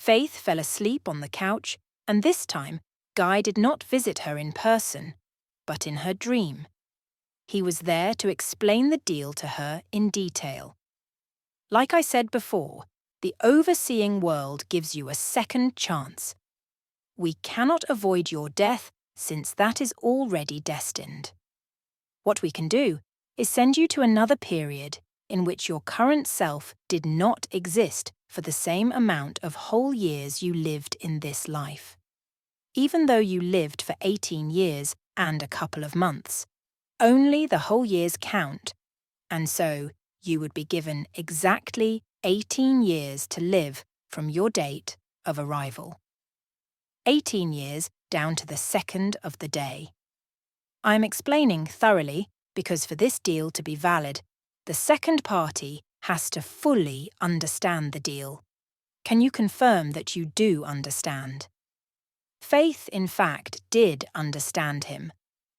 Faith fell asleep on the couch, and this time Guy did not visit her in person, but in her dream. He was there to explain the deal to her in detail. Like I said before, the overseeing world gives you a second chance. We cannot avoid your death since that is already destined. What we can do is send you to another period in which your current self did not exist for the same amount of whole years you lived in this life. Even though you lived for 18 years and a couple of months, only the whole years count, and so you would be given exactly 18 years to live from your date of arrival. 18 years down to the second of the day. I am explaining thoroughly because for this deal to be valid, the second party has to fully understand the deal. Can you confirm that you do understand? Faith, in fact, did understand him,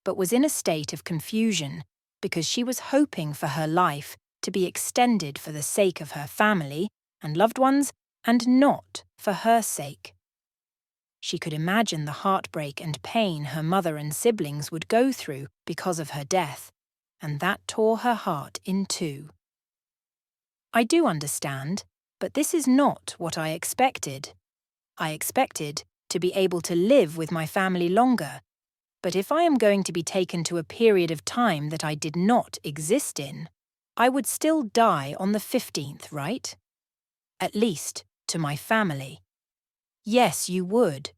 but was in a state of confusion because she was hoping for her life to be extended for the sake of her family and loved ones and not for her sake. She could imagine the heartbreak and pain her mother and siblings would go through because of her death, and that tore her heart in two. I do understand, but this is not what I expected. I expected to be able to live with my family longer, but if I am going to be taken to a period of time that I did not exist in, I would still die on the 15th, right? At least to my family. Yes, you would.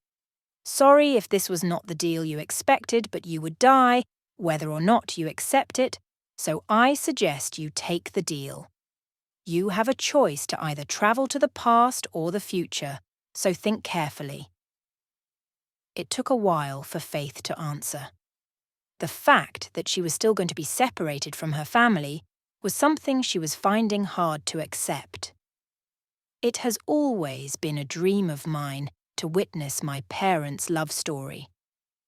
Sorry if this was not the deal you expected, but you would die, whether or not you accept it, so I suggest you take the deal. You have a choice to either travel to the past or the future, so think carefully. It took a while for Faith to answer. The fact that she was still going to be separated from her family was something she was finding hard to accept. It has always been a dream of mine to witness my parents' love story.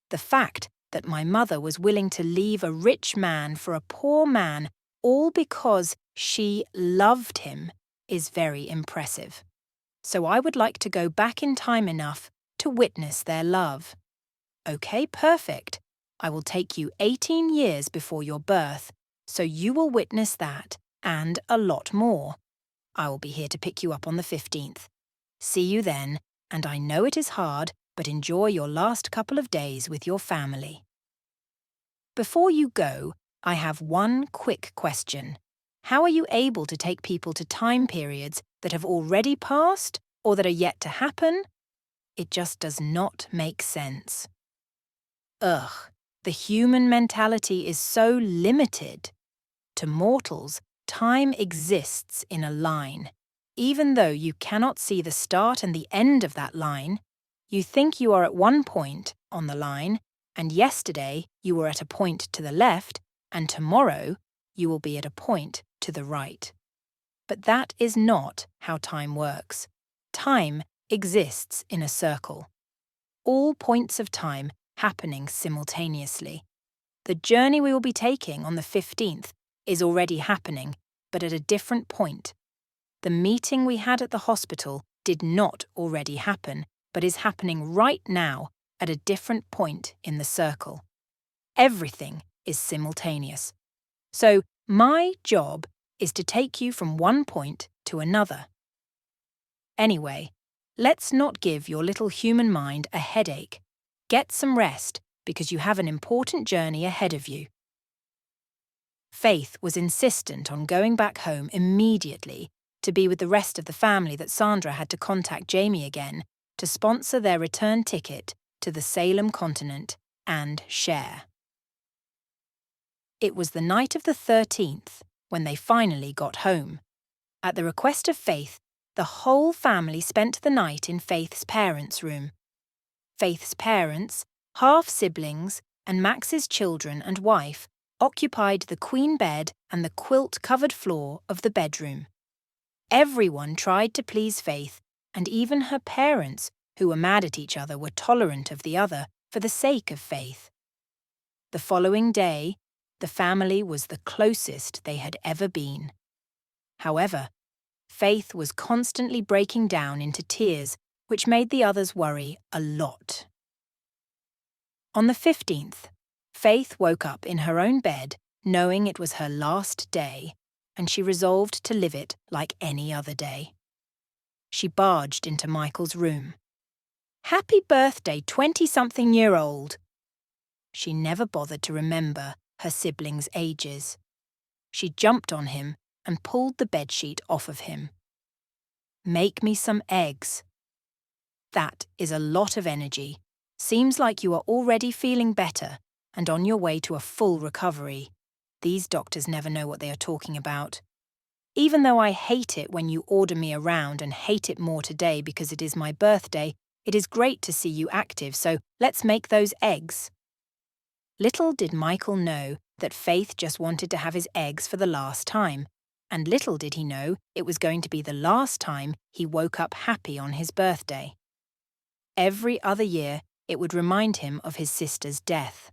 The fact that my mother was willing to leave a rich man for a poor man all because she loved him is very impressive. So I would like to go back in time enough to witness their love. Okay, perfect. I will take you 18 years before your birth, so you will witness that and a lot more. I will be here to pick you up on the 15th. See you then, and I know it is hard, but enjoy your last couple of days with your family. Before you go, I have one quick question. How are you able to take people to time periods that have already passed or that are yet to happen? It just does not make sense. Ugh, the human mentality is so limited. To mortals, time exists in a line. Even though you cannot see the start and the end of that line, you think you are at one point on the line, and yesterday you were at a point to the left, and tomorrow you will be at a point to the right. But that is not how time works. Time exists in a circle. All points of time happening simultaneously. The journey we will be taking on the 15th is already happening, but at a different point. The meeting we had at the hospital did not already happen, but is happening right now at a different point in the circle. Everything is simultaneous. So my job is to take you from one point to another. Anyway, let's not give your little human mind a headache. Get some rest because you have an important journey ahead of you. Faith was insistent on going back home immediately to be with the rest of the family that Sandra had to contact Jamie again to sponsor their return ticket to the Salem continent and share. It was the night of the 13th when they finally got home. At the request of Faith, the whole family spent the night in Faith's parents' room. Faith's parents, half-siblings, and Max's children and wife occupied the queen bed and the quilt-covered floor of the bedroom. Everyone tried to please Faith, and even her parents, who were mad at each other, were tolerant of the other for the sake of Faith. The following day, the family was the closest they had ever been. However, Faith was constantly breaking down into tears which made the others worry a lot. On the 15th, Faith woke up in her own bed, knowing it was her last day, and she resolved to live it like any other day. She barged into Michael's room. "Happy birthday, 20-something-year-old!" She never bothered to remember her siblings' ages. She jumped on him and pulled the bedsheet off of him. "Make me some eggs." That is a lot of energy. Seems like you are already feeling better and on your way to a full recovery. These doctors never know what they are talking about. Even though I hate it when you order me around and hate it more today because it is my birthday, it is great to see you active, so let's make those eggs. Little did Michael know that Faith just wanted to have his eggs for the last time, and little did he know it was going to be the last time he woke up happy on his birthday. Every other year, it would remind him of his sister's death.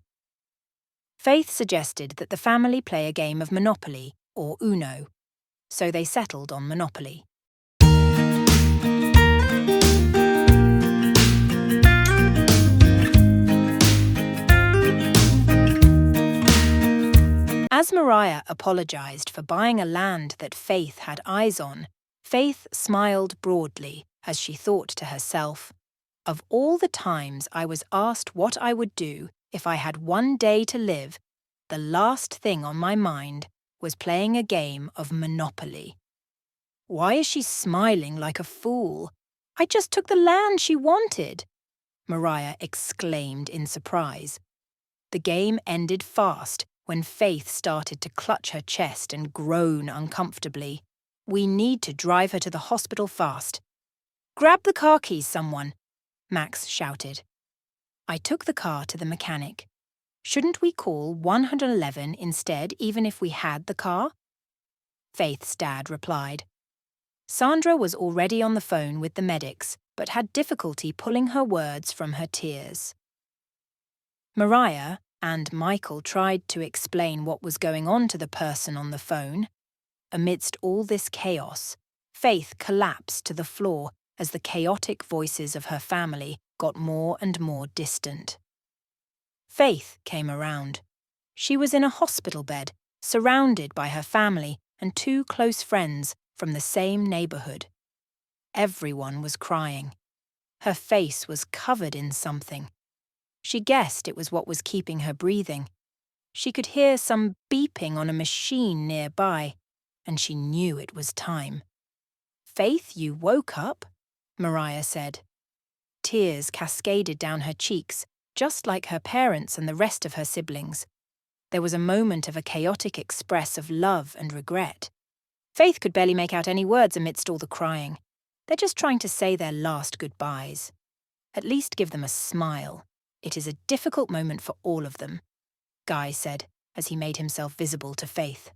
Faith suggested that the family play a game of Monopoly, or Uno, so they settled on Monopoly. As Mariah apologized for buying a land that Faith had eyes on, Faith smiled broadly as she thought to herself, "Of all the times I was asked what I would do if I had one day to live, the last thing on my mind was playing a game of Monopoly. Why is she smiling like a fool? I just took the land she wanted," Mariah exclaimed in surprise. The game ended fast when Faith started to clutch her chest and groan uncomfortably. "We need to drive her to the hospital fast." "Grab the car keys, someone," Max shouted. I took the car to the mechanic. "Shouldn't we call 111 instead, even if we had the car?" Faith's dad replied. Sandra was already on the phone with the medics, but had difficulty pulling her words from her tears. Mariah and Michael tried to explain what was going on to the person on the phone. Amidst all this chaos, Faith collapsed to the floor as the chaotic voices of her family got more and more distant. Faith came around. She was in a hospital bed, surrounded by her family and two close friends from the same neighborhood. Everyone was crying. Her face was covered in something. She guessed it was what was keeping her breathing. She could hear some beeping on a machine nearby, and she knew it was time. "Faith, you woke up," Mariah said. Tears cascaded down her cheeks, just like her parents and the rest of her siblings. There was a moment of a chaotic express of love and regret. Faith could barely make out any words amidst all the crying. They're just trying to say their last goodbyes. At least give them a smile. It is a difficult moment for all of them, Guy said as he made himself visible to Faith.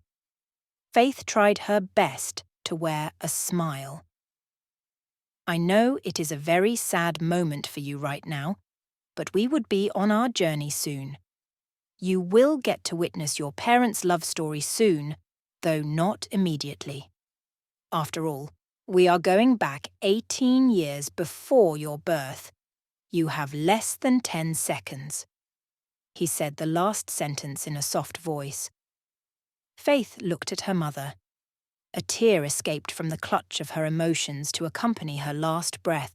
Faith tried her best to wear a smile. "I know it is a very sad moment for you right now, but we would be on our journey soon. You will get to witness your parents' love story soon, though not immediately. After all, we are going back 18 years before your birth. You have less than 10 seconds. He said the last sentence in a soft voice. Faith looked at her mother. A tear escaped from the clutch of her emotions to accompany her last breath.